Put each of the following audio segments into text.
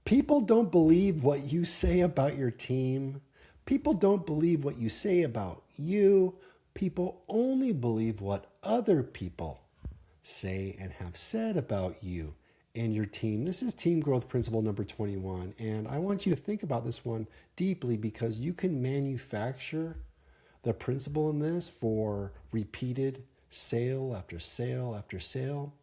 People don't believe what you say about your team. People don't believe what you say about you. People only believe what other people say and have said about you and your team. This is team growth principle number 21. And I want you to think about this one deeply because you can manufacture the principle in this for repeated sale after sale after sale.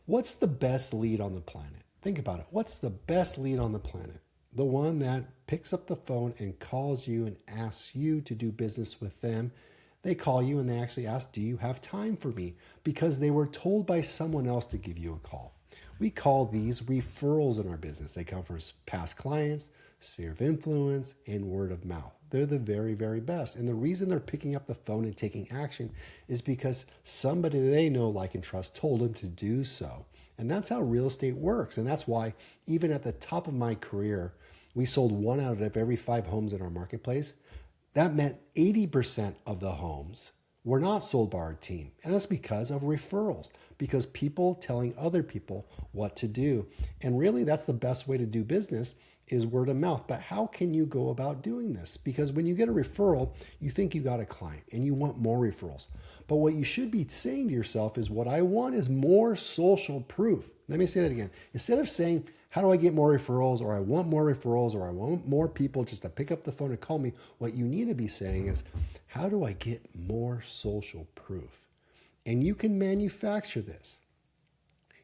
What's the best lead on the planet? Think about it. What's the best lead on the planet? The one that picks up the phone and calls you and asks you to do business with them. They call you and they actually ask, do you have time for me? Because they were told by someone else to give you a call. We call these referrals in our business. They come from past clients, sphere of influence, and word of mouth. They're the very, very best. And the reason they're picking up the phone and taking action is because somebody they know, like, and trust told them to do so. And that's how real estate works. And that's why even at the top of my career, we sold 1 out of every 5 homes in our marketplace. That meant 80% of the homes were not sold by our team. And that's because of referrals, because people telling other people what to do. And really, that's the best way to do business is word of mouth. But how can you go about doing this? Because when you get a referral, you think you got a client and you want more referrals. But what you should be saying to yourself is, what I want is more social proof. Let me say that again. Instead of saying, how do I get more referrals, or I want more referrals, or I want more people just to pick up the phone and call me, what you need to be saying is, how do I get more social proof? And you can manufacture this.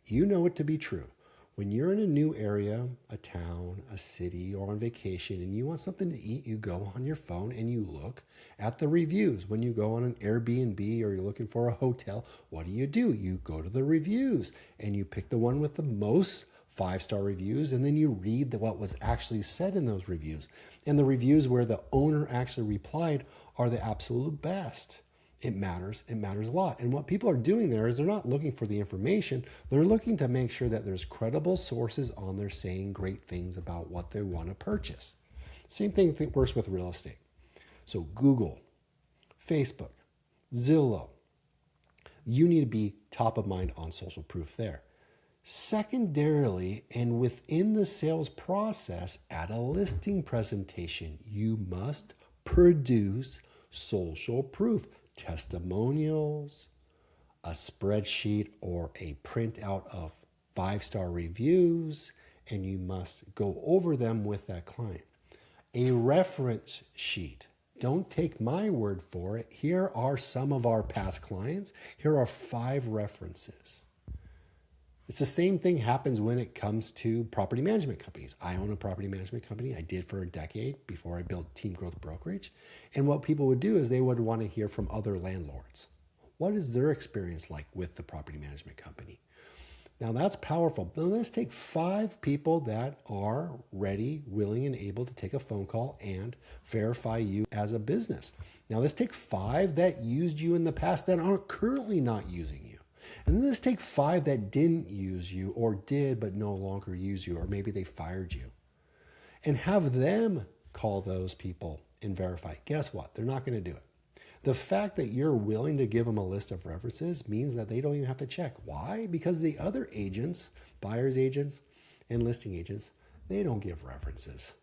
You know it to be true. When you're in a new area, a town, a city, or on vacation, and you want something to eat, you go on your phone and you look at the reviews. When you go on an Airbnb or you're looking for a hotel, what do? You go to the reviews and you pick the one with the most 5-star reviews, and then you read what was actually said in those reviews. And the reviews where the owner actually replied are the absolute best. It matters a lot. And what people are doing there is they're not looking for the information. They're looking to make sure that there's credible sources on there saying great things about what they want to purchase. Same thing works with real estate. So Google, Facebook, Zillow, you need to be top of mind on social proof there. Secondarily, and within the sales process, at a listing presentation, you must produce social proof. Testimonials, a spreadsheet or a printout of 5-star reviews, and you must go over them with that client. A reference sheet. Don't take my word for it. Here are some of our past clients. Here are 5 references. It's the same thing happens when it comes to property management companies. I own a property management company. I did for a decade before I built Team Growth Brokerage. And what people would do is they would want to hear from other landlords. What is their experience like with the property management company? Now that's powerful. Now let's take 5 people that are ready, willing, and able to take a phone call and verify you as a business. Now let's take 5 that used you in the past that aren't currently not using you. And then let's take 5 that didn't use you or did but no longer use you, or maybe they fired you. And have them call those people and verify. Guess what? They're not going to do it. The fact that you're willing to give them a list of references means that they don't even have to check. Why? Because the other agents, buyer's agents and listing agents, they don't give references.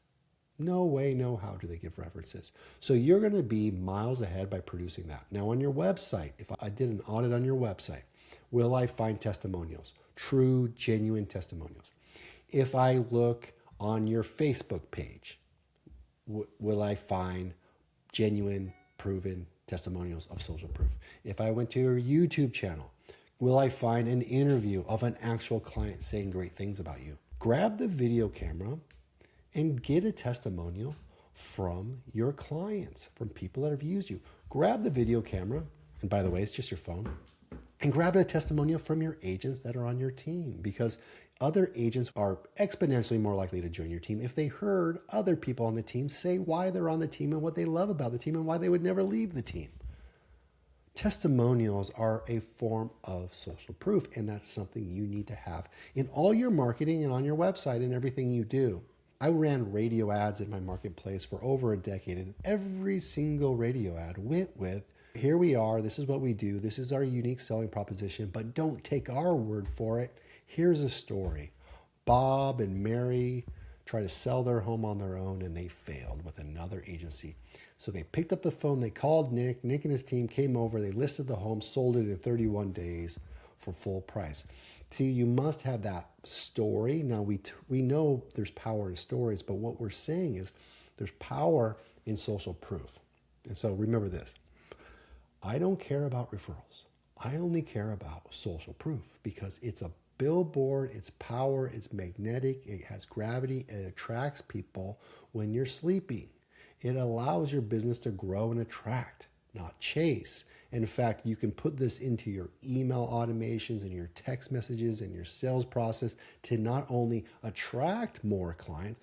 No way, no how do they give references. So you're going to be miles ahead by producing that. Now on your website, if I did an audit on your website, will I find testimonials? True, genuine testimonials. If I look on your Facebook page, will I find genuine, proven testimonials of social proof? If I went to your YouTube channel, will I find an interview of an actual client saying great things about you? Grab the video camera and get a testimonial from your clients, from people that have used you. Grab the video camera, and by the way, it's just your phone, and grab a testimonial from your agents that are on your team, because other agents are exponentially more likely to join your team if they heard other people on the team say why they're on the team and what they love about the team and why they would never leave the team. Testimonials are a form of social proof, and that's something you need to have in all your marketing and on your website and everything you do. I ran radio ads in my marketplace for over a decade, and every single radio ad went with, here we are, this is what we do, this is our unique selling proposition, but don't take our word for it. Here's a story. Bob and Mary try to sell their home on their own, and they failed with another agency. So they picked up the phone, they called Nick. Nick and his team came over, they listed the home, sold it in 31 days for full price. See, you must have that story. Now, we know there's power in stories, but what we're saying is there's power in social proof. And so remember this. I don't care about referrals. I only care about social proof because it's a billboard, it's power, it's magnetic, it has gravity, it attracts people when you're sleeping. It allows your business to grow and attract, not chase. In fact, you can put this into your email automations and your text messages and your sales process to not only attract more clients,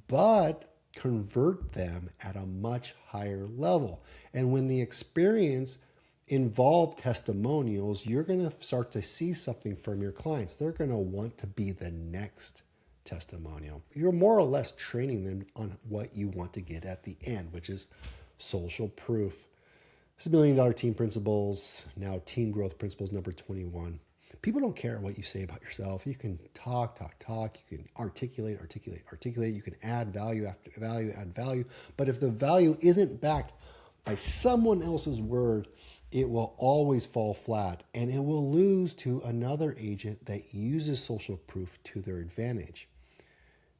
but convert them at a much higher level. And when the experience involves testimonials, you're going to start to see something from your clients. They're going to want to be the next testimonial. You're more or less training them on what you want to get at the end, which is social proof. This is $1 Million Team Principles, now Team Growth Principles number 21. People don't care what you say about yourself. You can talk. You can articulate. You can add value after value, add value. But if the value isn't backed by someone else's word, it will always fall flat, and it will lose to another agent that uses social proof to their advantage.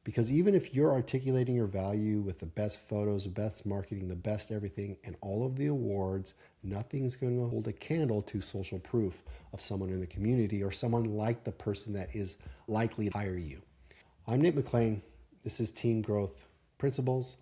Because even if you're articulating your value with the best photos, the best marketing, the best everything, and all of the awards, nothing's going to hold a candle to social proof of someone in the community or someone like the person that is likely to hire you. I'm Nick McLean. This is Team Growth Principles.